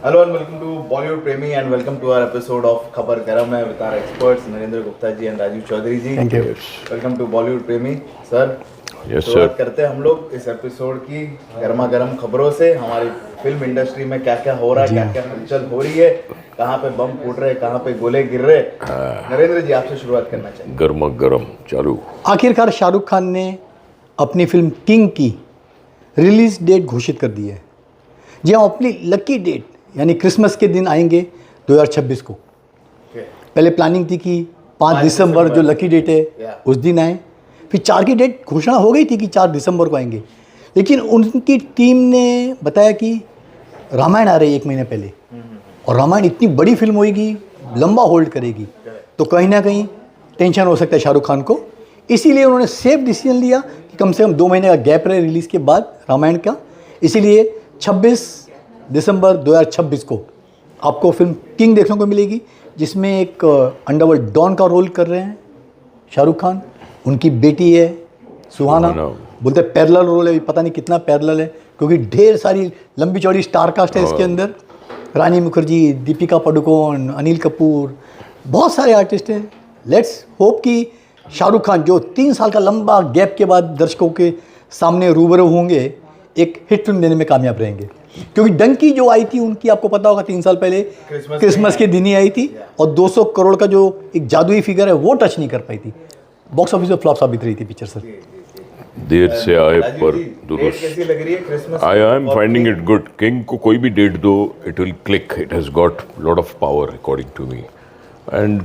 Hello and welcome to Bollywood Premi and welcome to our episode of Khabar Garam hai with our experts Narendra Gupta ji and Rajiv Chaudhary ji. Thank you. Welcome to Bollywood Premi, sir. Yes, शुरुआत sir. करते हैं हम लोग इस episode की गर्मा गर्म खबरों से. हमारी फिल्म इंडस्ट्री में क्या क्या हो रहा है, क्या क्या हलचल हो रही है, कहाँ पे बम फूट रहे, कहाँ पे गोले गिर रहे. नरेंद्र जी आपसे शुरुआत करना चाहिए. गर्मा गर्म चालू. आखिरकार शाहरुख खान ने अपनी फिल्म किंग की रिलीज डेट घोषित कर दी है. जी हाँ, अपनी लकी डेट यानी क्रिसमस के दिन आएंगे 2026 को. पहले प्लानिंग थी कि 5 दिसंबर जो लकी डेट है उस दिन आए. फिर 4 की डेट घोषणा हो गई थी कि 4 दिसंबर को आएंगे, लेकिन उनकी टीम ने बताया कि रामायण आ रही है 1 महीने पहले, और रामायण इतनी बड़ी फिल्म होगी, लंबा होल्ड करेगी, तो कहीं ना कहीं टेंशन हो सकता है शाहरुख खान को. इसीलिए उन्होंने सेफ डिसीजन लिया कि कम से कम 2 महीने का गैप रहे रिलीज़ के बाद रामायण का. इसीलिए 26 दिसंबर 2026 को आपको फिल्म किंग देखने को मिलेगी, जिसमें एक अंडरवर्ल्ड डॉन का रोल कर रहे हैं शाहरुख खान. उनकी बेटी है सुहाना. बोलते हैं पैरेलल रोल है, पता नहीं कितना पैरेलल है, क्योंकि ढेर सारी लंबी चौड़ी स्टार कास्ट है इसके अंदर. रानी मुखर्जी, दीपिका पादुकोण, अनिल कपूर, बहुत सारे आर्टिस्ट हैं. लेट्स होप कि शाहरुख खान जो 3 साल का लंबा गैप के बाद दर्शकों के सामने रूबरू होंगे, एक हिट फिल्म देने में कामयाब रहेंगे. क्योंकि डंकी जो आई थी उनकी, आपको पता होगा, 3 साल पहले क्रिसमस के दिन ही आई थी, और 200 करोड़ का जो एक जादुई फिगर है वो टच नहीं कर पाई थी. बॉक्स ऑफिस में फ्लॉप साबित रही थी पिक्चर सर. देर से आए पर डेट दुरुस्त. कैसी लग रही है Christmas? I am finding it good. King को कोई भी डेट दो, it will click. It has got lot of power according to me, and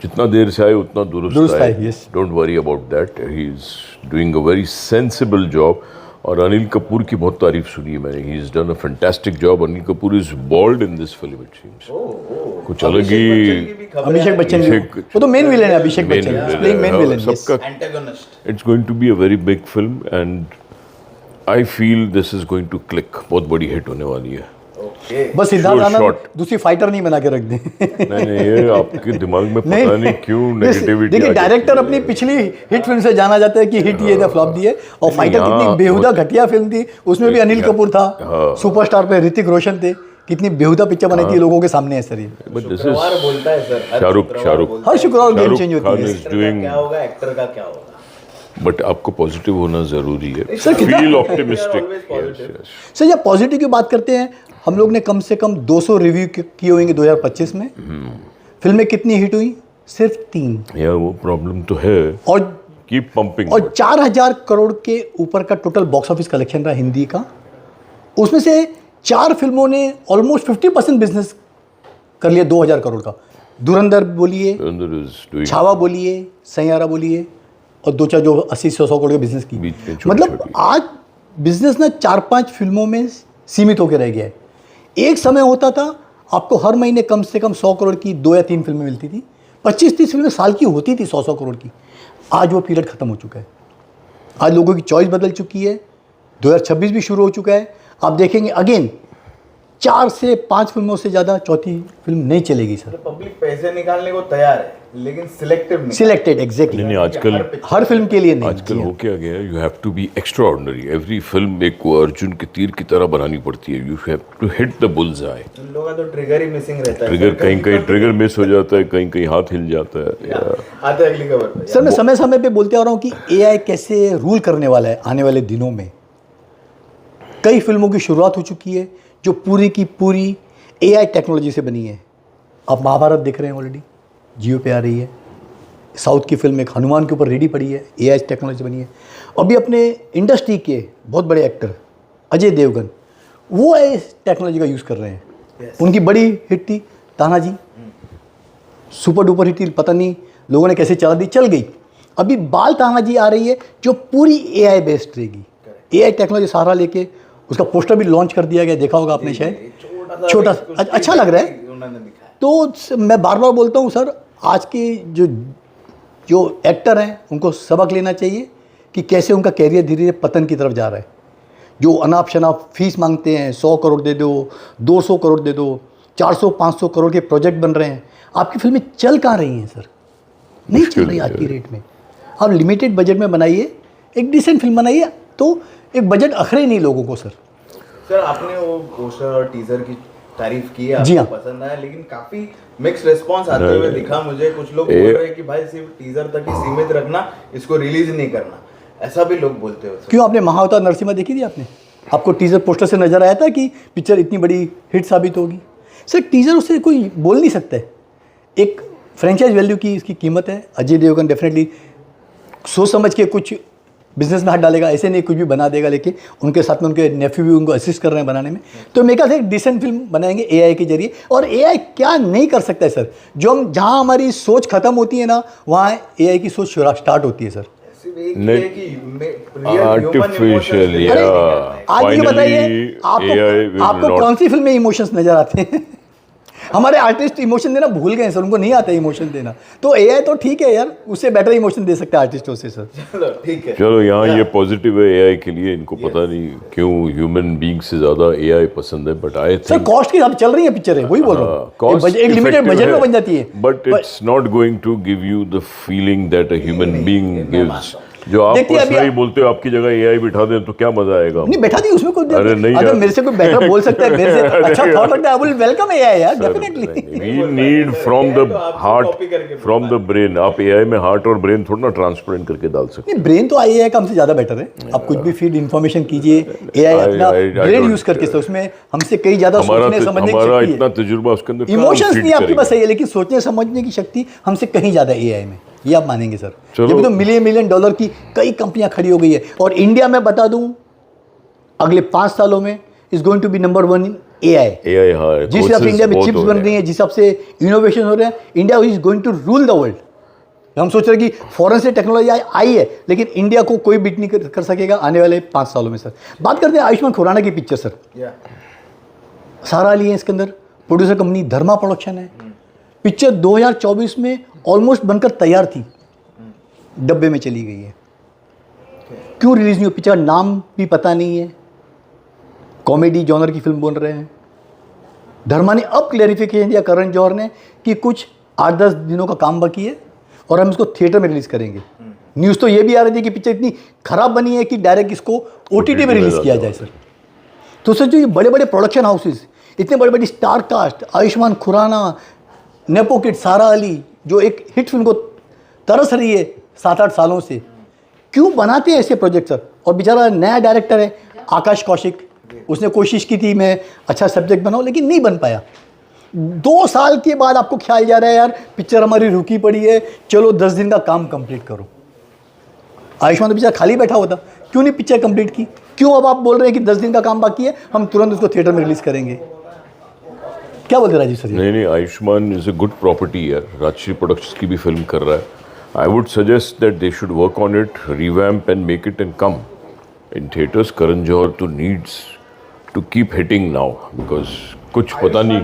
जितना देर से आए उतना दुरुस्त आए. yes. Don't worry about that. He is doing a very sensible job. और अनिल कपूर की बहुत तारीफ सुनी है मैंने. He is done a fantastic job. Anil Kapoor is bold in this film, it seems. कुछ अलग ही. अभिषेक बच्चन भी, वो तो मेन विलेन है. Abhishek Bachchan playing main villain. सबका antagonist. It's going to be a very big film and I feel this is going to click. बहुत बड़ी hit होने वाली है. बस सिद्धार्थ Sure आनंद shot. दूसरी फाइटर नहीं बना के रख दें. नहीं ये आपके दिमाग में पता नहीं क्यों नेगेटिविटी. देखिए, डायरेक्टर अपनी पिछली हिट फिल्म से जाना जाता है कि हिट ये था, फ्लॉप दी है. और फाइटर कितनी बेहुदा घटिया फिल्म थी, उसमें भी अनिल कपूर था. सुपरस्टार पे ऋतिक रोशन थे. कितनी बेहुदा पिक्चर बनी थी, लोगों के सामने है सर ये. But this is शुक्रवार बोलता है सर. शाहरुख. हर शुक्रवार गेम चेंज शाहरुख होती खान है. is doing. क्या होगा, एक्टर का क्या होगा? बट आपको पॉजिटिव होना जरूरी है. सर, कितना- फील ऑप्टिमिस्टिक. सर, जब पॉजिटिव की बात करते हैं, हम लोग ने कम से कम 200 रिव्यू किए होंगे 2025 में. फिल्में कितनी हिट हुई? सिर्फ 3. या वो प्रॉब्लम तो है. और कीप पंपिंग. 4000 करोड़ के ऊपर का टोटल बॉक्स ऑफिस कलेक्शन रहा हिंदी का. उसमें से 4 फिल्मों ने ऑलमोस्ट 50% बिजनेस कर लिया 2000 करोड़ का. धुरंधर बोलिए, छावा बोलिए, सैयारा बोलिए, और 2-4 जो 80-100 करोड़ के बिजनेस की. बीच में छोटी मतलब छोटी. आज बिजनेस ना 4-5 फिल्मों में सीमित होकर रह गया है. एक समय होता था आपको हर महीने कम से कम 100 करोड़ की 2 या 3 फिल्में मिलती थी. 25-30 फिल्में साल की होती थी 100-100 करोड़ की. आज वो पीरियड खत्म हो चुका है. आज लोगों की चॉइस बदल चुकी है. 2026 भी शुरू हो चुका है. आप देखेंगे अगेन 4 से 5 फिल्मों से ज़्यादा चौथी फिल्म नहीं चलेगी सर. पब्लिक पैसे निकालने को तैयार है, लेकिन सिलेक्टिव नहीं. Selected exactly. नहीं आजकल हर फिल्म के लिए नहीं. आजकल हो क्या गया है, you have to be extraordinary. Every film एक को अर्जुन के तीर की तरह बनानी पड़ती है. You have to hit the bull's eye. इन लोगों का तो ट्रिगर ही मिसिंग रहता है. ट्रिगर कहीं कहीं ट्रिगर मिस हो जाता है, कहीं कहीं हाथ हिल जाता है. आते हैं अगली खबर पे. सर, मैं समय समय पे बोलते आ रहा हूँ कि एआई कैसे रूल करने वाला है आने वाले दिनों में. कई फिल्मों की शुरुआत हो चुकी है जो पूरी की पूरी एआई टेक्नोलॉजी से बनी है. आप महाभारत देख रहे हैं, ऑलरेडी जियो पे आ रही है. साउथ की फिल्म एक हनुमान के ऊपर रेडी पड़ी है, एआई टेक्नोलॉजी बनी है. अभी अपने इंडस्ट्री के बहुत बड़े एक्टर अजय देवगन, वो इस टेक्नोलॉजी का यूज़ कर रहे हैं. उनकी बड़ी हिट थी तानाजी, सुपर डुपर हिट थी. पता नहीं लोगों ने कैसे चला दी, चल गई. अभी बाल तानाजी आ रही है जो पूरी एआई बेस्ड रहेगी. एआई टेक्नोलॉजी सहारा लेके उसका पोस्टर भी लॉन्च कर दिया गया, देखा होगा आपने शायद. छोटा अच्छा लग रहा है. उन्होंने दिखाया. तो मैं बार बार बोलता हूँ सर, आज के जो एक्टर हैं उनको सबक लेना चाहिए कि कैसे उनका कैरियर धीरे धीरे पतन की तरफ जा रहा है. जो अनाप शनाप फीस मांगते हैं, 100 करोड़ दे दो, 200 करोड़ दे दो, 400-500 करोड़ के प्रोजेक्ट बन रहे हैं. आपकी फिल्में चल कहाँ रही हैं सर? नहीं चल रही आज की रेट में. आप लिमिटेड बजट में बनाइए, एक डिसेंट फिल्म बनाइए, तो एक बजट अखरे नहीं लोगों को सर. सर आपने वो पोस्टर और टीजर की तारीफ की है, जी आपको हाँ। पसंद आया, लेकिन काफी मिक्स रिस्पांस आते हुए दिखा मुझे। कुछ लोग बोल रहे हैं कि भाई सिर्फ टीजर तक ही सीमित रखना, इसको रिलीज नहीं करना, ऐसा भी लोग बोलते हो। क्यों, आपने महाअवतार नरसिम्हा देखी थी आपने? आपको टीजर पोस्टर से नजर आया था कि पिक्चर इतनी बड़ी हिट साबित होगी? सर टीजर उससे कोई बोल नहीं सकता है। एक फ्रेंचाइज वैल्यू की इसकी कीमत है। अजय देवगन डेफिनेटली सोच समझ के कुछ बिजनेस में हाथ डालेगा, ऐसे नहीं कुछ भी बना देगा, लेकिन उनके साथ में उनके नेफ्यू भी उनको असिस्ट कर रहे हैं बनाने में। तो मेरे ख्याल से एक डिसेंट फिल्म बनाएंगे एआई के जरिए। और एआई क्या नहीं कर सकता है सर, जो हम जहाँ हमारी सोच खत्म होती है ना, वहाँ एआई की सोच स्टार्ट होती है सर। आर्टिफिशियल अरे आज ये बताइए आपको कौन सी फिल्म में इमोशंस नजर आते हैं? हमारे आर्टिस्ट इमोशन देना भूल गए सर, उनको नहीं आता इमोशन देना। तो एआई तो ठीक है यार, उससे बेटर इमोशन दे सकते हैं आर्टिस्टों से सर। चलो ठीक है, चलो यहाँ ये पॉजिटिव है एआई के लिए। इनको पता नहीं क्यों ह्यूमन बीइंग से ज्यादा एआई पसंद है, but I sir think cost के हिसाब से चल रही है पिक्चर है, वही बोल रहा हूँ। एक लिमिटेड बजट में बन जाती है, but it's not going to give you the feeling that a human being gives. जो आप देखिए, अभी पर्सनली बोलते हो आपकी जगह एआई बिठा दें तो क्या मजा आएगा? नहीं बैठा दी उसमें कोई अरे नहीं अगर यार। मेरे से कोई बेटर बोल सकता है, मेरे से अच्छा थॉट रखता है, आई विल वेलकम एआई यार definitely. We need from the heart, from the brain. आप एआई में हार्ट और ब्रेन थोड़ा ना ट्रांसपेरेंट करके डाल सकते नहीं, ब्रेन तो एआई का हमसे ज़्यादा बेटर है। आप कुछ भी फीड इन्फॉर्मेशन कीजिए, एआई अपना I ब्रेन don't यूज़ करके तो उसमें हमसे कई ज़्यादा सोचने समझने की हमारा शक्ति इतना है। तजुर्बा उसके अंदर इमोशंस नहीं आपके पास सही है, लेकिन सोचने समझने की शक्ति हमसे कहीं ज़्यादा एआई में, ये आप मानेंगे सर। चलो। ये भी तो मिलियन डॉलर की कई कंपनियां खड़ी हो गई है। और इंडिया में बता दूं, अगले 5 सालों में is going to be number 1 in AI. AI हाँ, जिस हिसाब से इंडिया में चिप्स बन रही हैं, जिस हिसाब से इनोवेशन हो रहे हैं, India is going to rule the world. हम सोच रहे हैं कि फॉरेन से टेक्नोलॉजी आई है, लेकिन इंडिया को कोई बीट नहीं कर सकेगा आने वाले 5 सालों में सर। बात करते हैं आयुष्मान खुराना की पिक्चर सर। सारा अली है इसके अंदर, प्रोड्यूसर कंपनी धर्मा प्रोडक्शन है। पिक्चर 2024 में ऑलमोस्ट बनकर तैयार थी, डब्बे में चली गई है। क्यों रिलीज नहीं हुई पिक्चर, नाम भी पता नहीं है। कॉमेडी जॉनर की फिल्म बोल रहे हैं। धर्मा ने अब क्लैरिफिकेशन दिया, करण जौहर ने, कि कुछ 8-10 दिनों का काम बाकी है और हम इसको थिएटर में रिलीज करेंगे। न्यूज़ तो ये भी आ रही थी कि पिक्चर इतनी खराब बनी है कि डायरेक्ट इसको ओटीटी में रिलीज किया जाए सर। तो सर जो ये बड़े बड़े प्रोडक्शन हाउसेस, इतने बड़े बड़ी star cast, Ayushmann Khurrana, nepo kid, Sara Ali, जो एक हिट फिल्म को तरस रही है 7-8 सालों से, क्यों बनाते हैं ऐसे प्रोजेक्ट सर? और बेचारा नया डायरेक्टर है आकाश कौशिक, उसने कोशिश की थी मैं अच्छा सब्जेक्ट बनाऊं, लेकिन नहीं बन पाया। 2 साल के बाद आपको ख्याल जा रहा है यार पिक्चर हमारी रुकी पड़ी है, चलो 10 दिन का काम कंप्लीट करो। आयुष्मान तो बेचारा खाली बैठा हुआ था, क्यों नहीं पिक्चर कंप्लीट की? क्यों अब आप बोल रहे हैं कि 10 दिन का काम बाकी है, हम तुरंत उसको थिएटर में रिलीज करेंगे? क्या बोलते राजीव सर? नहीं, Ayushmann is a good property यार। राजश्री प्रोडक्शंस की भी फिल्म कर रहा है। I would suggest that they should work on it, revamp and make it and come in theatres. Karan Johar तो needs to keep hitting now, because कुछ पता नहीं।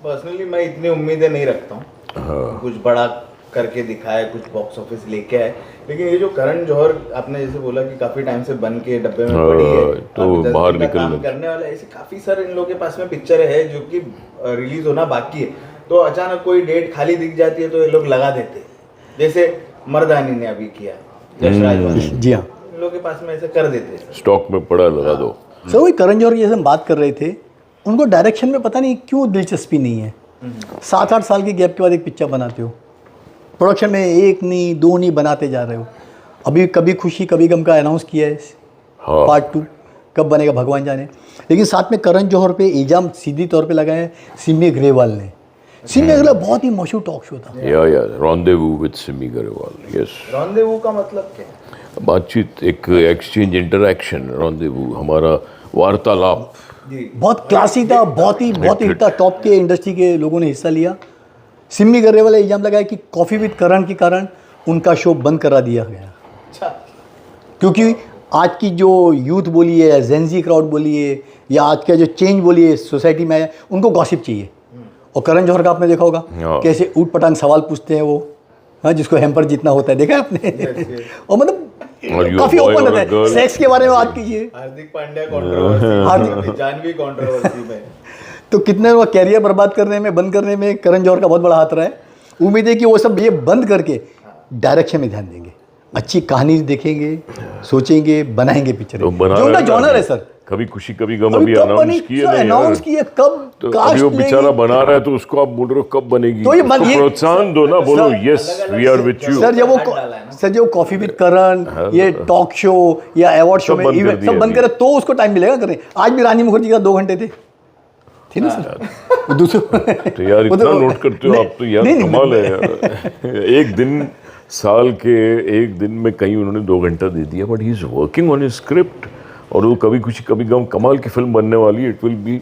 पर्सनली मैं इतनी उम्मीदें नहीं रखता हूँ, कुछ बड़ा करके दिखाए, कुछ बॉक्स ऑफिस लेके आए, लेकिन ये जो करण जौहर आपने जैसे बोला कि काफी टाइम से बन के डब्बे में पड़ी है, तो बाहर निकल काम करने वाला, ऐसे काफी सारे इन लोगों के पास में पिक्चर है जो कि रिलीज होना बाकी है। तो अचानक कोई डेट खाली दिख जाती है तो ये लोग लगा देते हैं, जैसे मर्दानी ने अभी किया, यश राज वाले। जी हाँ, इन लोगों के पास में ऐसे कर देते हैं, स्टॉक में पड़ा लगा दो। सर वही करण जौहर जैसे हम बात कर रहे थे, उनको डायरेक्शन में पता नहीं क्यों दिलचस्पी नहीं है। 7-8 साल के गैप के बाद एक पिक्चर बनाते हो, प्रोडक्शन में 1 नहीं 2 नहीं बनाते जा रहे हो। अभी कभी खुशी कभी गम का अनाउंस किया है हाँ। पार्ट 2, कब बनेगा भगवान जाने। लेकिन साथ में करण जौहर पे इल्जाम सीधी तौर पे लगाया है सिमी ग्रेवाल ने। सिमी ग्रेवाल बहुत ही मशहूर टॉक शो था। या rendezvous with Simi Grewal. Yes, rendezvous का मतलब क्या है? बातचीत, एक एक्सचेंज, इंटरैक्शन। रॉन्डेवू हमारा वार्तालाप। बहुत क्लासी था, बहुत ही हिट था, टॉप के इंडस्ट्री के लोगों ने हिस्सा लिया। सिमी ग्रेवाल ने इल्जाम लगाया कि कॉफ़ी विद करण के कारण उनका शो बंद करा दिया गया। अच्छा, क्योंकि आज की जो यूथ बोली है या जेनजी क्राउड बोली है या आज का जो चेंज बोली है सोसाइटी में, उनको गॉसिप चाहिए। और करण जौहर का आपने देखा होगा कैसे ऊट पटांग सवाल पूछते हैं वो, हाँ, जिसको हैम्पर जितना होता है, देखा है आपने? और मतलब काफी ओपन रहता है, सेक्स के बारे में बात कीजिए। हार्दिक पांड्या कंट्रोवर्सी, जानवी कंट्रोवर्सी में तो कितने लोग कैरियर बर्बाद करने में, बंद करने में करण जौहर का बहुत बड़ा हाथ रहा है। उम्मीद है कि वो सब ये बंद करके डायरेक्शन में ध्यान देंगे, अच्छी कहानी देखेंगे, सोचेंगे, बनाएंगे पिक्चर, जो उनका जॉनर है सर। कभी खुशी कभी गम अभी अनाउंस किए नहीं अनाउंस किए कब तो कास्ट अभी वो लेगी? बेचारा बना रहा है तो उसको आप बोल रहे हो कब बनेगी, तो ये उसको ये- प्रोत्साहन दो ना, बोलो yes we are with you. Sir जब वो कॉफी विद करण, ये टॉक शो या अवार्ड शो में बंद कर इवेंट दिए सब बंद अभी। करे तो उसको टाइम मिलेगा करने। आज भी रानी मुखर्जी का 2 घंटे थे ना सर दूसरे। तो यार वो इतना तो- नोट करते हो आप तो यार, नहीं, नहीं, कमाल है यार। एक दिन साल के एक दिन में कहीं उन्होंने 2 घंटा दे दिया, but he is working on his script और वो कभी खुशी कभी गम कमाल की फिल्म बनने वाली है। इट विल बी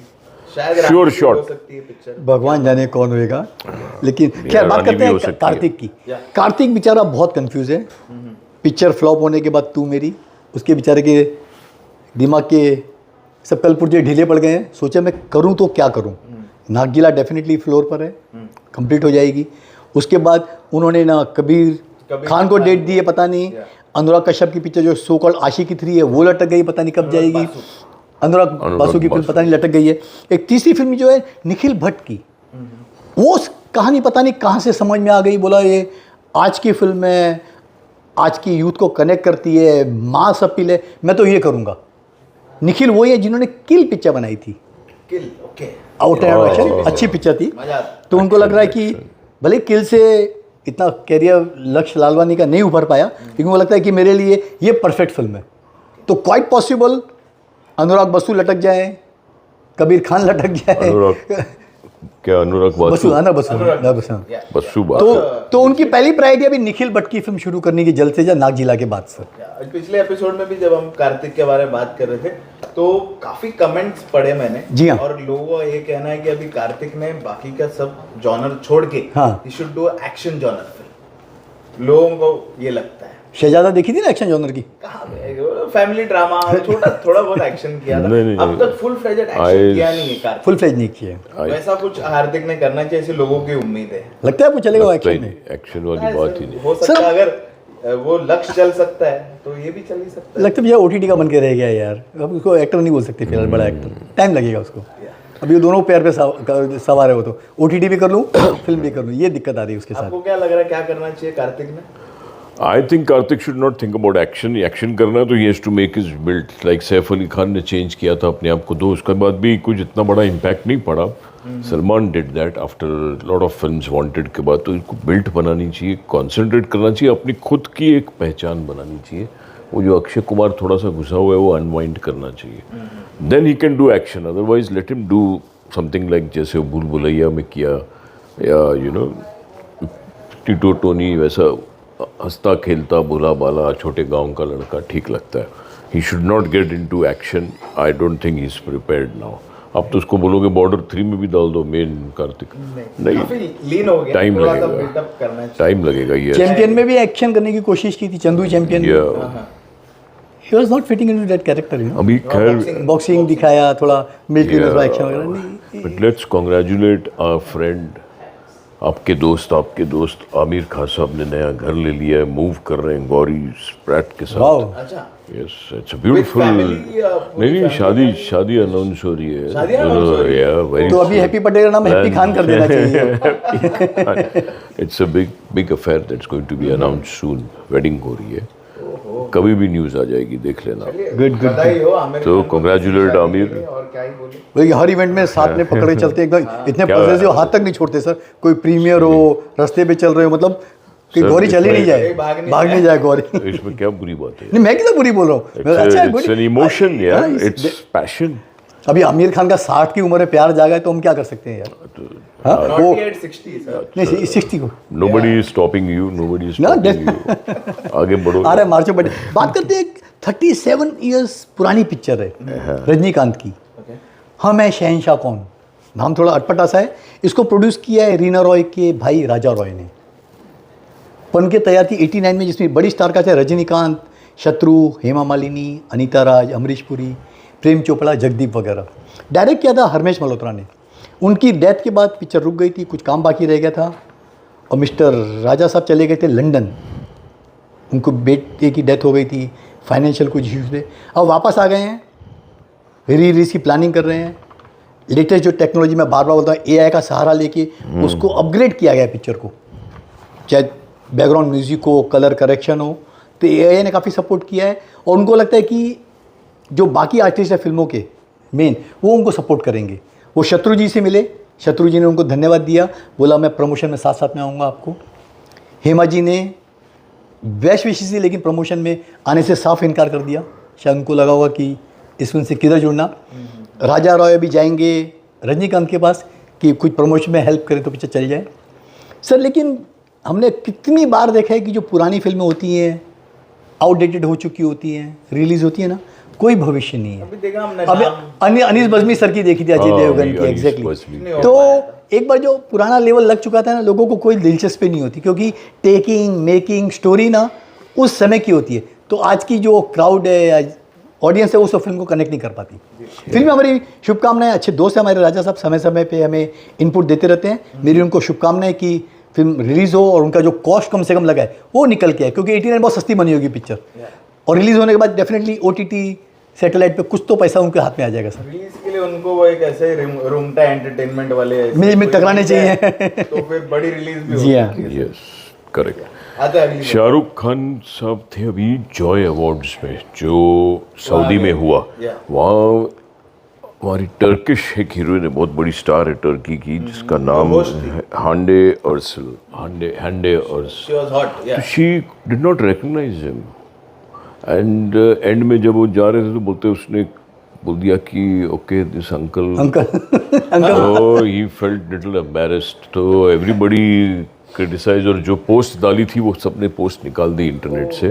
शायद श्योर रानी भी हो शॉट। सकती है पिक्चर। भगवान जाने कौन होएगा, लेकिन खैर रानी बात करते भी हो हैं सकती है। कार्तिक की। या। कार्तिक बेचारा बहुत कंफ्यूज है। पिक्चर फ्लॉप होने के बाद तू मेरी, उसके बेचारे के दिमाग के सब कल पुर्जे ढीले पड़ गए हैं। सोचा मैं करूं तो क्या करूं। नागजिला डेफिनेटली फ्लोर पर है, कंप्लीट हो जाएगी। उसके बाद उन्होंने ना कबीर खान को डेट दी है, पता नहीं। अनुराग कश्यप की पिक्चर जो सो कॉल्ड आशिकी 3 है वो लटक गई, पता नहीं कब जाएगी। अनुराग बासु की फिल्म पता नहीं लटक गई है। एक तीसरी फिल्म जो है निखिल भट्ट की, वो कहानी पता नहीं कहाँ से समझ में आ गई। बोला ये आज की फिल्म है, आज की यूथ को कनेक्ट करती है, मास अपील है, मैं तो ये करूँगा। निखिल वही है जिन्होंने किल पिक्चर बनाई थी, किल, ओके, आउट एंड एक्शन, अच्छी पिक्चर थी। मजा आता। तो उनको लग रहा है कि भले किल से इतना कैरियर लक्ष्य लालवानी का नहीं उभर पाया, लेकिन वो लगता है कि मेरे लिए ये परफेक्ट फिल्म है। तो क्वाइट पॉसिबल अनुराग बसु लटक जाए, कबीर खान लटक जाए, अनुराग क्या अनुराग बसु बासु आना बसु ना बसु। बसु तो उनकी पहली प्रायोरिटी अभी निखिल भट्ट की फिल्म शुरू करने की, जल्द से जल्द नागजिला के बाद सर। पिछले एपिसोड में भी जब हम कार्तिक के बारे में बात कर रहे थे तो काफी कमेंट्स पढ़े मैंने। जी हाँ। और लोगों का ये कहना है कि अभी कार्तिक ने बाकी का सब जॉनर छोड़ के हाँ। He should do action genre film. लोगों को ये लगता है। शहजादा देखी थी ना एक्शन जॉनर की? कहाँ फैमिली ड्रामा छोटा थोड़ा बहुत एक्शन किया था। नहीं, अब तक फुल फ्लेजेड एक्शन किया नहीं है कार्तिक। फुल फ्लेज नहीं किए। वैसा कुछ हार्दिक ने करना चाहिए, ऐसे लोगों की उम्मीद है। लगता है वो चलेगा एक्शन में? एक्शन वाली बात ही नहीं। हो सकता है अगर वो लक्ष्य चल सकता है तो ये भी चल ही सकता है। लगता है भैया OTT का बन के रह गया है यार। अब उसको एक्टर नहीं बोल सकते फिलहाल, बड़ा एक्टर, टाइम लगेगा उसको। अभी वो दोनों पैर पे सवार है, वो तो OTT भी कर लूँ फिल्म भी कर लूँ, ये दिक्कत आ रही है उसके साथ। आपको क्या लग रहा है क्या करना चाहिए कार्तिक ने? I think Kartik should not think about action. Action करना है तो he has to make his build, like Saif Ali Khan ने चेंज किया था अपने आप को, दो उसके बाद भी कुछ इतना बड़ा इम्पैक्ट नहीं पड़ा। Salman did that after lot of films wanted के बाद। तो इसको बिल्ट बनानी चाहिए, कॉन्सेंट्रेट करना चाहिए, अपनी खुद की एक पहचान बनानी चाहिए। वो जो अक्षय कुमार थोड़ा सा घुसा हुआ है वो अनवाइंड करना चाहिए, then he can do action. Otherwise let him do something like जैसे वो भूल भुलैया में किया, या यू नो टीटो टोनी, वैसा हंसता खेलता भोला बाला छोटे गांव का लड़का ठीक लगता है। He should not get into action. I don't think he is prepared now. आप तो उसको बोलोगे बॉर्डर 3 में भी डाल दो मेन कार्तिक, नहीं, काफी लीन हो गया, टाइम थोड़ा सा लगेगा। बिल्डअप करना चाहिए। टाइम लगेगा ये। चैंपियन में भी एक्शन करने की कोशिश की थी, चंदू चैंपियन में he was not fitting into that character, you know. अभी खैर बॉक्सिंग दिखाया, थोड़ा मिलिट्री में एक्शन वगैरह नहीं। But let's congratulate our friend, आपके दोस्त आमिर खान साहब ने नया घर ले लिया है, मूव कर रहे हैं गौरी स्प्रैट के साथ। वाओ, अच्छा, yes, it's a beautiful. family या पूरी नहीं family? शादी अनाउंस हो रही है। शादी announce हो रही है? वेरी तो अभी हैप्पी पटेल का नाम हैप्पी खान कर देना चाहिए। It's a big affair that's going to be announced soon. Wedding हो रही है, कभी भी न्यूज़ आ जाएगी, देख लेना। गुड बधाई हो आमिर तो खान को congratulate शादी आमिर। के लिए, और क्या ही बोले। भाई हर इवेंट में साथ में पकड़े चलते एकदम, इतने क्या पॉजिटिव हाथ तक नहीं छोड़ते सर। कोई प्रीमियर हो, रास्ते पे चल रहे हो, मतलब कि सर, गौरी चली नहीं इसमें- जाए, भाग नहीं जाए गौरी। तो इसमें क्या बुरी बात है? नहीं, मैं कितना बुरी बोल रहा हूँ। अच्छा है, इट्स good। एन इमोशन यार, हाँ, इट्स पैशन। अभी आमिर खान का 60 की उम्र में प्यार जागा है तो हम क्या कर सकते हैं यार? हाँ, Not वो yet 60 सर। नहीं 60 को Nobody is stopping you, nobody is No, stopping you. आगे बढ़ो। आ रहा है मार्चो बट बात करते हैं। 37 इयर्स पुरानी पिक्चर है रजनीकांत की, हम है शहंशाह कौन। नाम थोड़ा अटपटा सा है। इसको प्रोड्यूस किया है रीना रॉय के भाई राजा रॉय ने। बन के तैयार थी 89 में, जिसमें बड़ी स्टार का थे रजनीकांत, शत्रु, हेमा मालिनी, अनीता राज, अमरीश पुरी, प्रेम चोपड़ा, जगदीप वगैरह। डायरेक्ट किया था हरमेश मल्होत्रा ने। उनकी डेथ के बाद पिक्चर रुक गई थी, कुछ काम बाकी रह गया था और मिस्टर राजा साहब चले गए थे लंदन। उनको बेटे की डेथ हो गई थी, फाइनेंशियल कुछ इश्यूज थे। अब वापस आ गए हैं, रिलीज की प्लानिंग कर रहे हैं। लेटेस्ट जो टेक्नोलॉजी में बार बार बोलता हूँ, AI का सहारा लेके उसको अपग्रेड किया गया पिक्चर को, चाहे बैकग्राउंड म्यूजिक हो, कलर करेक्शन हो, तो AI ने काफ़ी सपोर्ट किया है। और उनको लगता है कि जो बाकी आर्टिस्ट है फिल्मों के मेन, वो उनको सपोर्ट करेंगे। वो शत्रु जी से मिले, शत्रु जी ने उनको धन्यवाद दिया, बोला मैं प्रमोशन में साथ साथ में आऊँगा आपको। हेमा जी ने बेस्ट विशेष थी लेकिन प्रमोशन में आने से साफ इनकार कर दिया, शायद उनको लगा होगा कि इस फिल्म से किधर जुड़ना। राजा रॉय अभी जाएंगे रजनीकांत के पास कि कुछ प्रमोशन में हेल्प करे तो पिक्चर चली जाए। सर लेकिन हमने कितनी बार देखा है कि जो पुरानी फिल्में होती हैं आउटडेटेड हो चुकी होती हैं, रिलीज़ होती है ना, कोई भविष्य नहीं है। अभी देखा हमने अब अनीस बज़मी सर की देखी थी, अजय देवगन की, एग्जैक्टली। तो एक बार जो पुराना लेवल लग चुका था ना, लोगों को कोई दिलचस्पी नहीं होती, क्योंकि टेकिंग मेकिंग स्टोरी ना उस समय की होती है। तो आज की जो क्राउड है या ऑडियंस है वो सब फिल्म को कनेक्ट नहीं कर पाती। फिल्म में हमारी शुभकामनाएं, अच्छे दोस्त हैं हमारे राजा साहब, समय समय पे हमें इनपुट देते रहते हैं। मेरी उनको शुभकामनाएं कि फिल्म रिलीज़ हो और उनका जो कॉस्ट कम से कम लगा है वो निकल के आए, क्योंकि 89 बहुत सस्ती बनी होगी पिक्चर, और रिलीज़ होने के बाद डेफिनेटली OTT सैटेलाइट पे कुछ तो पैसा उनके हाथ में आ जाएगा सर। रिलीज के लिए उनको वो एक ऐसे रूमटा एंटरटेनमेंट वाले में टकराने चाहिए। तो फिर बड़ी रिलीज भी जी हाँ। Yes correct. आता है अगली शाहरुख खान साहब थे अभी जॉय अवार्ड्स में जो सऊदी में हुआ, वहाँ हमारी टर्किश एक हीरोइन है, बहुत बड़ी स्टार है टर्की की, जिसका नाम Hande Ercel, Hande Ercel. She was hot, yeah. She did not recognise him and end में जब वो जा रहे थे तो बोलते उसने बोल दिया कि ओके दिस अंकल तो ही फेल्ट लिटिल एम्बैरेस्ड, तो एवरीबडी क्रिटिसाइज, और जो पोस्ट डाली थी वो सबने पोस्ट निकाल दी इंटरनेट से।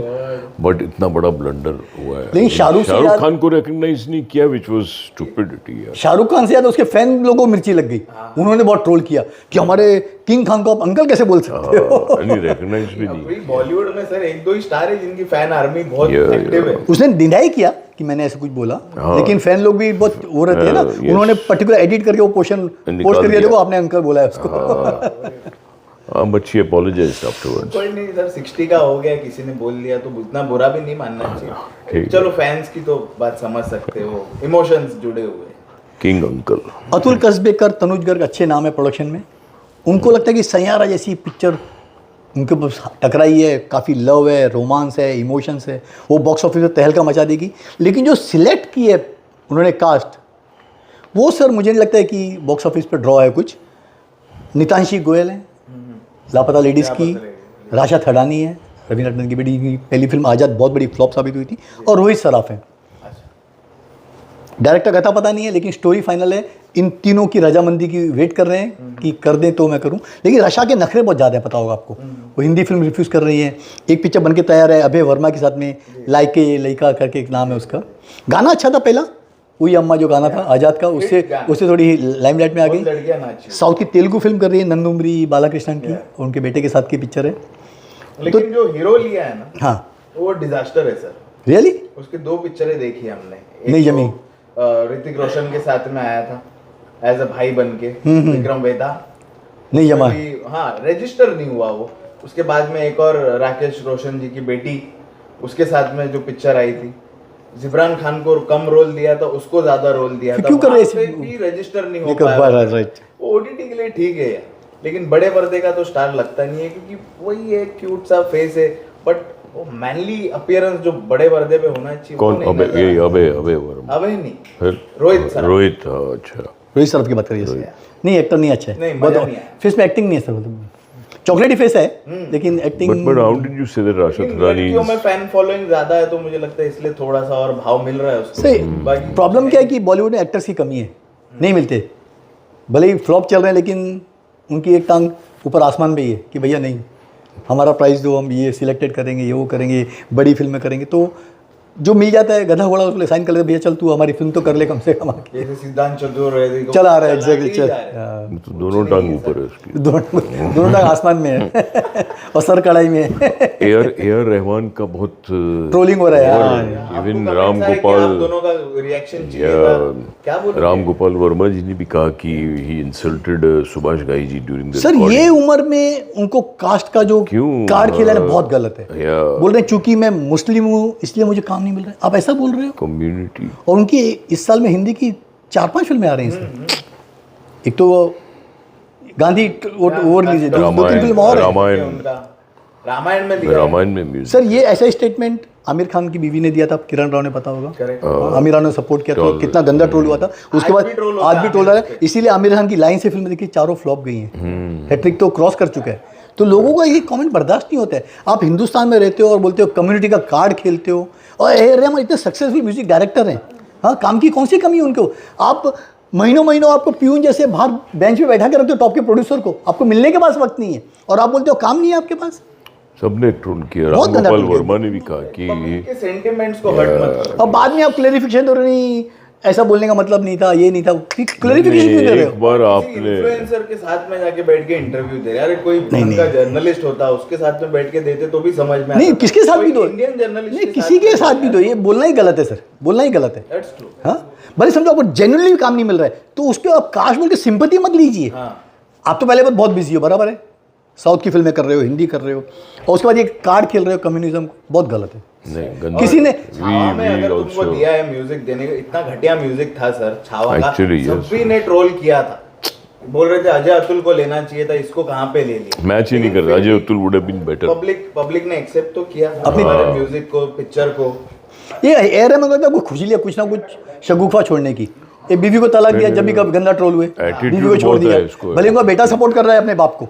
बट इतना बड़ा ब्लंडर हुआ है। लेकिन शाहरुख खान को रिकग्नाइज नहीं किया, which was stupidity. Shahrukh Khan से ज़्यादा उसके फैन लोगों को मिर्ची लग गई, उन्होंने बहुत ट्रोल किया कि हमारे किंग खान को आप अंकल कैसे बोल सकते हो। नहीं रिकग्नाइज भी नहीं। अभी बॉलीवुड में सर एक दो ही स्टार है जिनकी फैन आर्मी बहुत एक्टिव है। उसने डिनाई किया कि मैंने ऐसा कुछ बोला, लेकिन फैन लोग भी बहुत वो रहते हैं ना, उन्होंने पर्टिकुलर एडिट करके वो पोस्ट कर दिया, देखो आपने अंकल बोला है उसको। But she apologised afterwards. कोई नहीं सर, 60 का हो गया, किसी ने बोल दिया तो इतना बुरा भी नहीं मानना चाहिए। चलो फैंस की तो बात समझ सकते हो, इमोशंस जुड़े हुए। किंग अंकल अतुल कसबेकर, तनुज गर्ग अच्छे नाम है प्रोडक्शन में। उनको लगता है कि सैयारा जैसी पिक्चर उनके पास टकराई है, काफ़ी लव है, रोमांस है, इमोशंस है, वो बॉक्स ऑफिस में तहलका मचा देगी। लेकिन जो सिलेक्ट की है उन्होंने कास्ट, वो सर मुझे नहीं लगता है कि बॉक्स ऑफिस पर ड्रॉ है कुछ। नितांशी गोयल है लापता लेडीज़ की, राशा थडानी है रवीना टंडन की बेटी की पहली फिल्म आज़ाद बहुत बड़ी फ्लॉप साबित हुई थी, और रोहित सराफ है। डायरेक्टर का पता नहीं है, लेकिन स्टोरी फाइनल है। इन तीनों की रजामंदी की वेट कर रहे हैं कि कर दें तो मैं करूं। लेकिन रशा के नखरे बहुत ज़्यादा है, पता होगा आपको। वो हिंदी फिल्म रिफ्यूज़ कर रही है, एक पिक्चर बन के तैयार है अभय वर्मा के साथ में, लाइके लइका करके एक नाम है उसका। गाना अच्छा था पहला, वही अम्मा जो गाना था आज़ाद का, उससे थोड़ी लाइमलाइट में आ गई। साउथ की तेलुगु फिल्म कर रही है नंदुमरी बालाकृष्णन की, और उनके बेटे के साथ की पिक्चर है। लेकिन जो हीरो लिया है ना, हाँ वो डिजास्टर है सर। रियली? उसकी 2 पिक्चरें देखी हमने। एक नहीं जमी। ऋतिक रोशन के साथ में आया था एज अ भाई बन के, विक्रम वेदा। नहीं जमा। हाँ रजिस्टर नहीं हुआ वो। उसके बाद में एक और राकेश रोशन जी की बेटी, उसके साथ में जो पिक्चर आई थी, जिब्रान खान को कम रोल दिया था, उसको ज्यादा रोल दिया था। क्यों कर रहे पे भी रजिस्टर नहीं हो पाया। राइट। वो OTT के लिए ठीक है यार, लेकिन बड़े पर्दे का तो स्टार लगता नहीं है, क्योंकि वही एक क्यूट सा फेस है, बट वो मैनली अपीयरेंस जो बड़े पर्दे पे होना चाहिए। कौन? अबे वर्मा। अबे नहीं, फिर रोहित सर। रोहित, अच्छा रोहित सराफ की बात करिए। नहीं एक्टर नहीं अच्छा है, नहीं, मजा नहीं आया। फेस में एक्टिंग नहीं है सर, मतलब चॉकलेटी फेस है लेकिन acting. But how did you say that Rasha Thadani? लड़कियों में फैन फॉलोइंग ज्यादा है, तो मुझे लगता है इसलिए थोड़ा सा और भाव मिल रहा है उसको। सही। बाकी प्रॉब्लम क्या है कि बॉलीवुड में एक्टर्स की कमी है, नहीं मिलते। भले ही फ्लॉप चल रहे हैं, लेकिन उनकी एक टांग ऊपर आसमान में ही है कि भैया नहीं, हमारा प्राइस दो, हम ये सिलेक्टेड करेंगे, ये वो करेंगे, बड़ी फिल्में करेंगे। तो जो मिल जाता है गधा घोड़ा उसको साइन कर लेते, भैया चल तू हमारी फिल्म तो कर ले कम से कम। जैसे सिद्धांत चतुर्वेदी को चला रहा है, एग्जैक्टली चल। तो दोनों टांग ऊपर है उसकी, दोनों टांग आसमान में है और सर कढ़ाई में है। एयर रहमान का बहुत ट्रोलिंग हो रहा है यार। इवन राम गोपाल, दोनों का रिएक्शन चाहिए था। क्या बोल रहे राम गोपाल वर्मा जी ने भी कहा कि ही इंसल्टेड सुभाष घाई जी ड्यूरिंग द सर ये उम्र में उनको कास्ट का जो कार्ड खेला है बहुत गलत है। बोल रहे हैं चूंकि मैं मुस्लिम हूँ इसलिए मुझे काम नहीं मिल रहा है, आप ऐसा बोल रहे हो? कम्युनिटी। और उनकी इस साल में हिंदी की 4-5 फिल्में आ रही हैं एक तो गांधी वो रिलीज है, 2-3 फिल्म और है। रामायण, रामायण में दिया है। रामायण में म्यूजिक। सर ये ऐसा स्टेटमेंट आमिर खान की बीवी ने दिया था, किरण राव ने, पता होगा। Correct. आमिर खान ने सपोर्ट किया तो कितना गंदा ट्रोल हुआ था उसके बाद। आज भी troll होता आज है भी ट्रोल आमिर रहा है, इसीलिए आमिर खान की लाइन से फिल्म देखी, चारों फ्लॉप गई हैं, हैट्रिक तो क्रॉस कर चुका है। तो लोगों को ये कमेंट बर्दाश्त नहीं होता है। आप हिंदुस्तान में रहते हो और बोलते हो कम्युनिटी का कार्ड खेलते हो, और ए रहमान इतने सक्सेसफुल म्यूजिक डायरेक्टर हैं, हाँ, काम की कौन सी कमी है उनको। आप महीनों महीनों आपको प्यून जैसे बाहर बेंच पे बैठा के रखते हो टॉप के प्रोड्यूसर को, आपको मिलने के पास वक्त नहीं है, और आप बोलते हो काम नहीं है आपके पास। सबने ट्रोल किया, बहुत गंदा रामगोपाल troll वर्मा ने भी कहा कि के सेंटिमेंट्स को हर्ट मत करो। और बाद में आप क्लेरिफिकेशन दो रहे, नहीं ऐसा बोलने का मतलब नहीं था, ये नहीं था, क्लेरिफिकेशन क्यों दे रहे हो। एक बार किसी आपने इन्फ्लुएंसर के साथ में जाके बैठ के इंटरव्यू दे रहे, अरे कोई उनका जर्नलिस्ट होता उसके साथ में बैठ के देते तो भी समझ में नहीं, आता। किसके साथ कोई भी दो, इंडियन जर्नलिस्ट नहीं किसी के साथ भी दो, ये बोलना ही गलत है सर, बोलना ही गलत है। That's true. हाँ, भले समझो आपको जेन्युइनली काम नहीं मिल रहा है तो उसके आप काश बोल के सिंपैथी मत लीजिए। हाँ। आप तो पहले बहुत बिजी हो, बराबर है, साउथ की फिल्में कर रहे हो, हिंदी कर रहे हो, और उसके बाद ये कार्ड खेल रहे हो कम्युनिज्म, बहुत गलत है। नहीं, गंदा। किसी ने छावा में अगर तुमको also- दिया है म्यूजिक देने का, इतना घटिया म्यूजिक था सर छावा का, Actually, yes. सभी ने ट्रोल किया था, बोल रहे थे अजय अतुल को लेना चाहिए था, इसको कहाँ पे ले लिया। मैच ही नहीं कर रहा, Ajay Atul would have been better. Public ने एक्सेप्ट तो किया अपनी- हमारे म्यूजिक को, पिक्चर को। ये एयर में कहता कुछ खुशी लिया, कुछ ना कुछ शगुफा छोड़ने की। ये बीवी को तलाक दिया जब भी कब गंदा ट्रोल हुए, Attitude बीवी को छोड़ बहुत दिया। है इसको। भले उनका बेटा सपोर्ट कर रहा है अपने बाप को,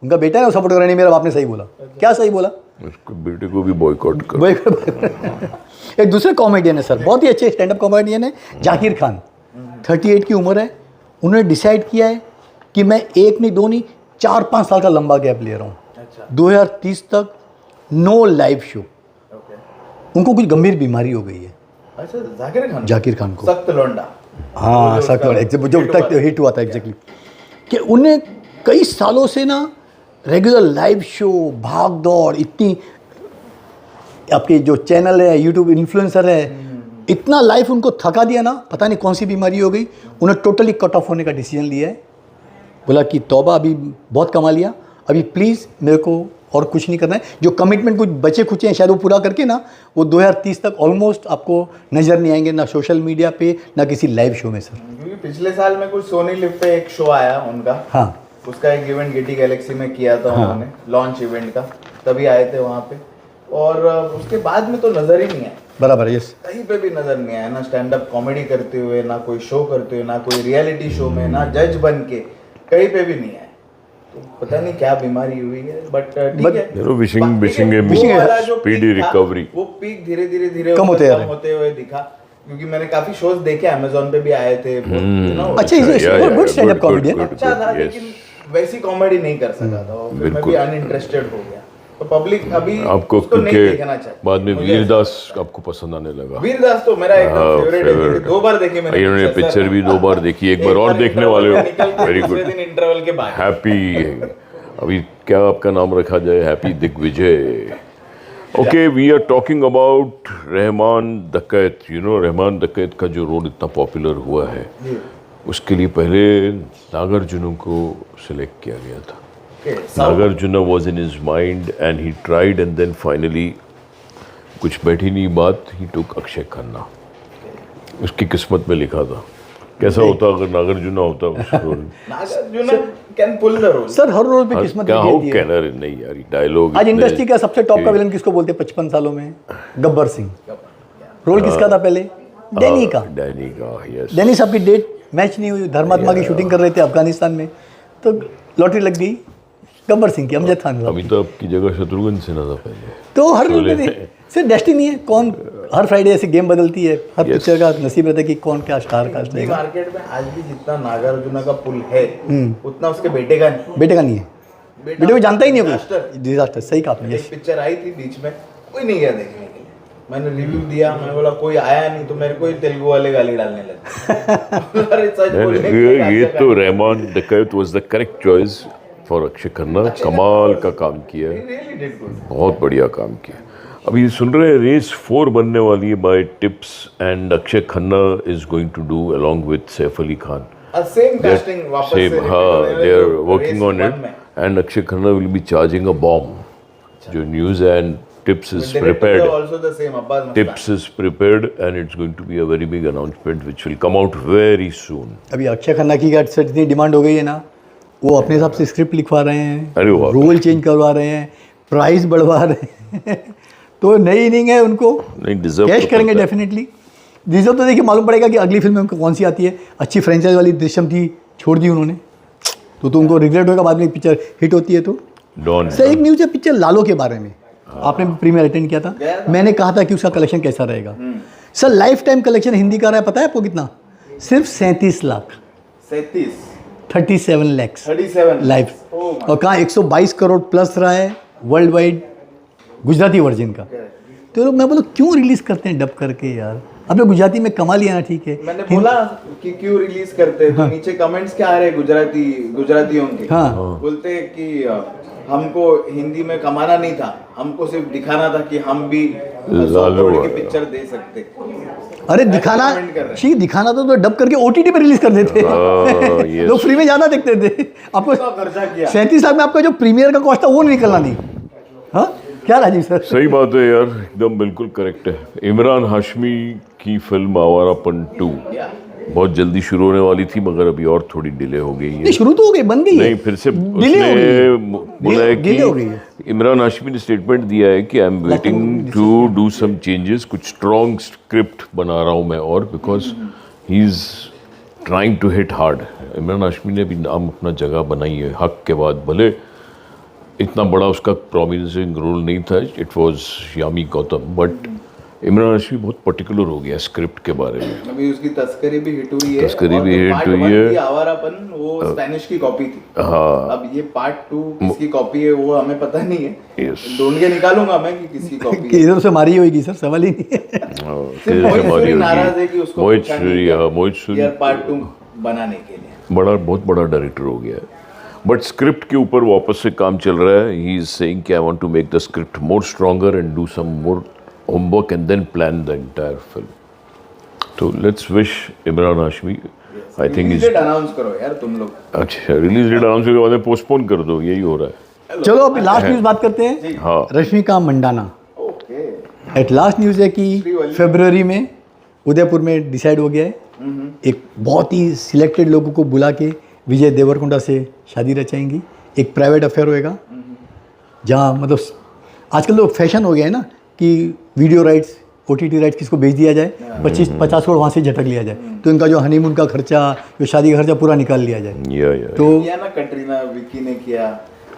उनका बेटा है सपोर्ट कर रहा है, नहीं मेरा बाप ने सही बोला, क्या सही बोला। उसके बेटे को भी बॉयकॉट कर। एक दूसरे कॉमेडियन है सर, बहुत ही अच्छे स्टैंड अप कॉमेडियन है, जाकिर खान, 38 की उम्र है। उन्होंने डिसाइड किया है कि मैं एक नहीं, दो नहीं, 4-5 साल का लंबा गैप ले रहा हूँ, अच्छा 2030 तक नो लाइव शो। ओके। उनको कुछ गंभीर बीमारी हो गई है अच्छा जाकिर खान को। सख्त लौंडा। हाँ, जो सख्त उसका जो hit तक हुआ था। हिट हुआ था एग्जैक्टली, कि उन्हें कई सालों से ना रेगुलर लाइव शो, भाग दौड़, इतनी आपके जो चैनल है, यूट्यूब इन्फ्लुएंसर है, इतना लाइफ उनको थका दिया ना, पता नहीं कौन सी बीमारी हो गई, उन्हें टोटली कट ऑफ होने का डिसीजन लिया है। बोला कि तौबा, अभी बहुत कमा लिया, अभी प्लीज़ मेरे को और कुछ नहीं करना है। जो कमिटमेंट कुछ बचे खुचे हैं शायद वो पूरा करके ना, वो 2030 तक ऑलमोस्ट आपको नज़र नहीं आएंगे, ना सोशल मीडिया पे ना किसी लाइव शो में सर। क्योंकि पिछले साल में कुछ सोनी लिव पे एक शो आया उनका, हाँ, उसका एक इवेंट गेटी गैलेक्सी में किया था उन्होंने, लॉन्च इवेंट का, तभी आए थे वहाँ पे, और उसके बाद में तो नजर ही नहीं आया, बराबर है, यस। कहीं पे भी नजर नहीं आया, ना स्टैंड अप कॉमेडी करते हुए, ना कोई शो करते हुए, ना कोई रियलिटी शो में, ना जज बन के, कहीं पे भी नहीं आए। तो पता नहीं क्या बीमारी हुई है, बट ठीक But- है। wishing वो वाला जो speedy peak था, recovery. वो पीक धीरे धीरे कम होते हुए दिखा, क्योंकि मैंने काफी शोज देखे, अमेज़न पे भी आए थे, you know, अच्छा, गुड स्टैंड अप कॉमेडियन। अच्छा था, लेकिन वैसी कॉमेडी नहीं कर सका था, और फिर मैं भी बिल्कुल। अनइंटरेस्टेड हो गया। तो पब्लिक अभी आपको उसको नहीं क्योंकि देखना चाहती। बाद में मुझे वीरदास आपको पसंद आने लगा। वीरदास तो मेरा एकदम हाँ, फेवरेट favorite है, 2 बार देखे मैंने। इन्होंने पिक्चर भी 2 बार देखी, एक बार और देखने वाले हो, वेरी गुड। दिन इंटरवल के बाद हैप्पी, अभी क्या आपका नाम रखा जाए, happy Digvijay. Okay, we are talking about Rehman Dakait. You no, Rahman डकैत का जो रोल इतना पॉपुलर हुआ है, उसके लिए पहले नागार्जुन को सिलेक्ट किया गया था। Nagarjuna was in his mind and he tried, and then finally कुछ बैठी नहीं बात, ही टुक अक्षय खन्ना। उसकी किस्मत में लिखा था, कैसा होता अगर नागार्जुन होता उस role. Nagarjuna can pull the role. Sir हर रोल पे किस्मत क्या लिखी हाउ होती है। कैन अरे नहीं यार, डायलॉग आज इंडस्ट्री का सबसे टॉप का विलन किसको बोलते हैं 55 सालों में? गब्बर सिंह। रोल किसका था पहले? डैनी का। डैनी का, यस। डैनी साहब की डेट मैच नहीं हुई, धर्मात्मा की शूटिंग कर रहे थे अफगानिस्तान में, तो लॉटरी लग गई गब्बर सिंह की, अमजद खान साहब। अमिताभ की जगह शत्रुघ्न सिन्हा था पहले। तो हर रोल शोले पे में। सिर्फ डेस्टिनी है, कौन हर फ्राइडे ऐसे गेम बदलती है, हर पिक्चर का नसीब रहता है कि कौन क्या स्टार कास्ट लेगा। मार्केट में आज भी जितना नागार्जुन का पुल है, उतना उसके बेटे का नहीं। बेटे का नहीं है, बेटे को जानता ही नहीं है Disaster। कोई। डिजास्टर, सही कहा आपने। एक पिक्चर आई थी बीच में, कोई नहीं गया देखने के लिए। मैंने रिव्यू दिया, मैं बोला कोई आया नहीं, तो मेरे को ही तेलुगु वाले गाली डालने लगे। अरे सच बोलने के लिए ये क्या तो रहमान डकैत was the correct choice for Akshay Khanna. कमाल का काम किया, really did good। बहुत बढ़िया काम किया। अभी सुन रहे हैं रेस 4 बनने वाली है by Tips, and Akshaye Khanna is going to do along with Saif Ali Khan. Same casting वापस से Same, repeat हाँ, होने वाली they are जो working race on it, 1 में। and Akshay Khanna will be charging a bomb. जो news and tips is Director prepared. also the same, Abbas Mastani। Tips is prepared, and it's going to be a very big announcement which will come out very soon. अभी अक्षय खन्ना की क्या इतनी demand हो गई है ना, वो अपने हिसाब से स्क्रिप्ट लिखवा रहे हैं, अरे वाह। रोल चेंज करवा रहे हैं, प्राइस बढ़वा रहे हैं तो नई इनिंग है, उनको नहीं डिजर्व कैश करेंगे डेफिनेटली। डिजर्व तो देखिए मालूम पड़ेगा कि अगली फिल्म में उनको कौन सी आती है। अच्छी फ्रेंचाइज वाली दृश्यम थी, छोड़ दी उन्होंने, तो उनको रिग्रेट होगा बाद में पिक्चर हिट होती है तो। डॉन सर एक न्यूज़ है पिक्चर लालो के बारे में, आपने प्रीमियर अटेंड किया था, मैंने कहा था कि उसका कलेक्शन कैसा रहेगा। Sir life time collection Hindi का रहा है पता है आपको कितना? सिर्फ 37 लाख, 37 लैक्स 37 लाइफ। और कहाँ 122 करोड़ प्लस रहा है वर्ल्ड वाइड गुजराती वर्जन का। तो लोग मैं बोला क्यों रिलीज करते हैं डब करके यार, अब गुजराती में कमा लिया ना, ठीक है। मैंने बोला कि क्यों रिलीज करते हैं, तो नीचे कमेंट्स क्या आ रहे हैं गुजरातियों के। हाँ। बोलते हैं कि हमको हिंदी में कमाना नहीं था, हमको सिर्फ दिखाना था कि हम भी 100 करोड़ की पिक्चर दे सकते। अरे दिखाना comment कर रहे हैं। ठीक, दिखाना तो डब करके OTT पे रिलीज कर देते yes. लोग फ्री में ज्यादा देखते थे। आपको इतना खर्चा किया। 37 लाख में आपका जो प्रीमियर का कॉस्ट था वो नहीं निकलना नहीं। हाँ क्या राजीव सर? सही बात है यार, एकदम बिल्कुल करेक्ट है। इमरान हाशमी की फिल्म आवारापन 2 बहुत जल्दी शुरू होने वाली थी, मगर अभी और थोड़ी डिले हो गई है। नहीं शुरू तो हो गई, बन गई है। नहीं, फिर से डिले हो गई है। बोला है डिले हो गई है। कि इमरान हाशमी ने स्टेटमेंट दिया है कि I am waiting to do some changes, कुछ स्ट्रॉन्ग स्क्रिप्ट बना रहा हूँ मैं, और because he is trying to hit hard. Imran Hashmi ने भी नाम अपना जगह बनाई है हक के बाद, भले इतना बड़ा उसका प्रोमिनेंट रोल नहीं था, it was Yami Gautam, but Imran Hashmi बहुत पर्टिकुलर हो गया स्क्रिप्ट के बारे में। अभी उसकी तस्करी भी हिट हुई है। तस्करी भी और हिट part हुई 1 है। की आवारापन वो स्पेनिश की कॉपी थी। हाँ। अब ये पार्ट 2 किसकी कॉपी है वो हमें पता नहीं है। Yes. ढूंढ के निकालूंगा मैं कि किसकी कॉपी कि है। इधर से मारी होगी सर, सवाल ही नहीं है। मोहित सूरी नाराज है कि उसको मोहित पूछा नहीं सूरी, गया हाँ, मोहित सूरी यार पार्ट 2 बनाने के लिए। बहुत बड़ा डायरेक्टर हो गया है, बट स्क्रिप्ट के ऊपर वापस से काम चल रहा है। ही इज सेइंग कि I want to make the script more stronger and do some more homework and then plan the entire film. तो let's wish Emraan Hashmi, I think Release date announce करो यार तुम लोग। अच्छा रिलीज डेट अनाउंस के बाद में पोस्टपोन कर दो, यही हो रहा है। चलो अब लास्ट न्यूज़ बात करते हैं। हाँ। Rashmika Mandanna okay. At last news है कि फरवरी में उदयपुर में डिसाइड हो गया है, एक बहुत ही सिलेक्टेड लोगों को बुला के विजय देवरकोंडा से शादी रचाएंगी। एक प्राइवेट अफेयर होएगा जहाँ मतलब आजकल तो फैशन हो गया है ना कि वीडियो राइट्स OTT राइट्स किसको भेज दिया जाए, 25-50 करोड़ वहाँ से झटक लिया जाए, तो इनका जो हनीमून का खर्चा, जो शादी का खर्चा पूरा निकाल लिया जाए। या तो किया ना, कटरीना विकी ने किया,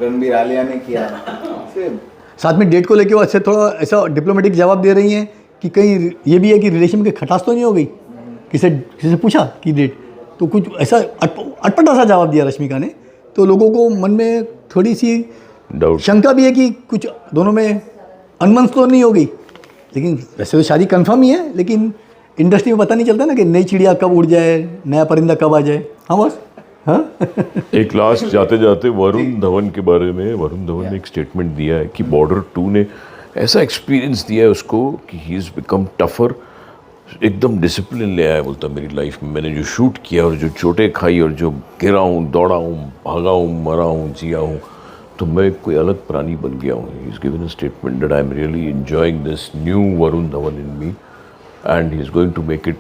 रणबीर आलिया ने किया। साथ में डेट को लेके वो अच्छे थोड़ा ऐसा डिप्लोमेटिक जवाब दे रही हैं कि कहीं ये भी है कि रिलेशन में खटास तो नहीं हो गई, किसी से पूछा कि डेट, तो कुछ ऐसा अटपटा सा जवाब दिया रश्मिका ने, तो लोगों को मन में थोड़ी सी डाउट शंका भी है कि कुछ दोनों में अनमन्स तो नहीं हो गई। लेकिन वैसे तो शादी कंफर्म ही है, लेकिन इंडस्ट्री में पता नहीं चलता ना कि नई चिड़िया कब उड़ जाए, नया परिंदा कब आ जाए। हाँ बस हाँ एक लास्ट जाते जाते वरुण धवन के बारे में, वरुण धवन ने एक स्टेटमेंट दिया है कि बॉर्डर 2 ने ऐसा एक्सपीरियंस दिया है उसको कि ही इज़ बिकम टफर, एकदम डिसिप्लिन ले आया। बोलता मेरी लाइफ में मैंने जो शूट किया और जो चोटें खाई और जो गिरा हूँ, दौड़ा हूँ, भागा हूँ, मरा हूँ, जिया हूँ, तो मैं कोई अलग प्राणी बन गया हूँ। He is given a statement that I am really enjoying this new Varun Dhawan in me and he is going to make it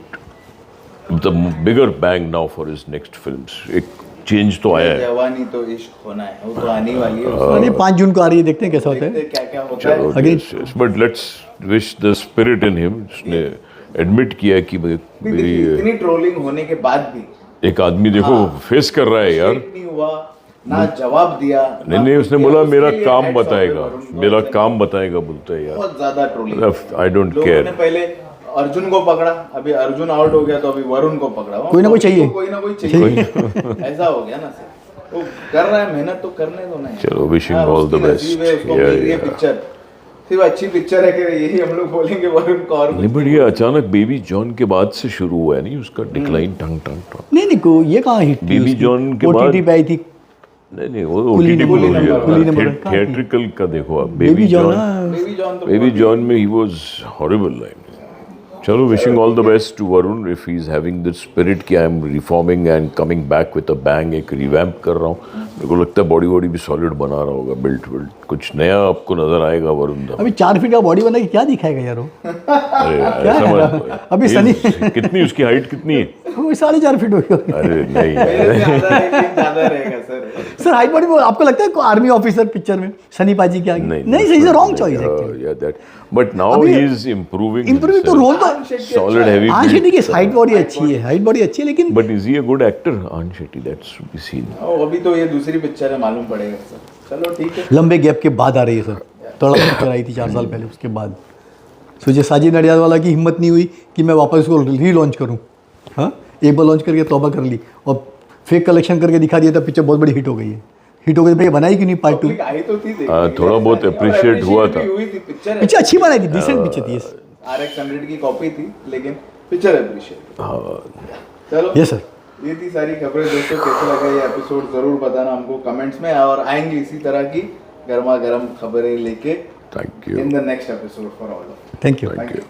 the bigger bang now for his next films. एक चेंज तो आया है। जवानी तो इश्क होना है, वो तो आने वाली है। अरे 5 जून को आ रही है, देखते हैं कैसा होता है। क्या क्या होता है। Again- but let's wish the spirit in him. उसने एडमिट किया कि मेरी इतनी ट्रोलिंग होने के बाद भी एक आदमी देखो फेस कर रहा है यार। नहीं हुआ ना, जवाब दिया नहीं उसने बोला मेरा काम बताएगा, मेरा काम बताएगा, बोलता है यार। बहुत ज्यादा ट्रोलिंग। आई डोंट लोगों ने केयर। पहले अर्जुन को पकड़ा, अभी अर्जुन आउट हो गया तो अभी वरुण को पकड़ा। कोई ना कोई चाहिए। कोई ना कोई चाहिए। ऐसा हो गया ना सर, वो कर रहा है मेहनत तो करने दो ना। चलो, wishing all the best. उसको Yeah, मिल रही है yeah. पिक्चर, सिर्फ अच्छी पिक्चर है कि यही हम लोग बोलेंगे वरुण को। और नहीं बट ये अचानक बेबी जॉन के बाद से शुरू हुआ है, नहीं उसका डिक्लाइन टंग टंग टंग। नहीं को ये कहाँ हिट थी Baby उसकी? John के बाद- OTT पे आई थी नहीं वो कुली OTT नंबर, पे कुली नंबर कहाँ थी? थिएट्रिकल का देखो आप। बेबी जॉन बेबी जॉन तो बेबी जॉन में ही वाज हॉरिबल लाइन। चलो, wishing all the best to Varun if he is having the spirit कि I am reforming and coming back with a bang. एक revamp कर रहा हूँ, मेरे को लगता है बॉडी भी सॉलिड बना रहा होगा, बिल्ट कुछ नया आपको नजर आएगा वरुण धवन। अभी 4 फीट का बॉडी बना के क्या दिखाएगा यार वो? अरे क्या ऐसा है? मत। अभी सनी कितनी उसकी हाइट कितनी है? वो 4.5 फीट हो गया। अरे नहीं मेरे से ज्यादा रहेगा सर। सर हाइट बॉडी आपको लगता है आर्मी ऑफिसर पिक्चर में सनी पाजी के आगे? नहीं सही से रॉन्ग चॉइस एक्चुअली। या that but now he is improving improving तो रोल तो सॉलिड हैवी आन शेट्टी की हाइट बॉडी अच्छी है, हाइट बॉडी अच्छी है, लेकिन but is he a good actor Ahan Shetty? That's to be seen. अभी तो ये दूसरी पिक्चर है, मालूम पड़ेगा सर। चलो ठीक है। लंबे गैप के बाद आ रही है सर। थोड़ा पिक्चर आई थी 4 साल पहले, उसके बाद सोचिए साजिद नडियादवाला की हिम्मत नहीं हुई कि मैं वापस उसको री-लॉन्च करूँ। हाँ, एक बार लॉन्च करके तौबा कर ली और फेक कलेक्शन करके दिखा दिया था, पिक्चर बहुत बड़ी हिट हो गई है। हिट हो गई भैया, बनाई क्यों नहीं पार्ट 2? आई तो थी, थोड़ा बहुत अप्रिशिएट हुआ था। पिक्चर अच्छी बनाई थी, डिसेंट पिक्चर थी। RX 100 की कॉपी थी, लेकिन पिक्चर अप्रिशिएट। चलो यस सर, ये थी सारी खबरें दोस्तों। कैसा लगा ये एपिसोड जरूर बताना हमको कमेंट्स में, और आएंगे इसी तरह की गर्मा गर्म खबरें लेके thank you. In the next episode for all. Thank you. Thank you.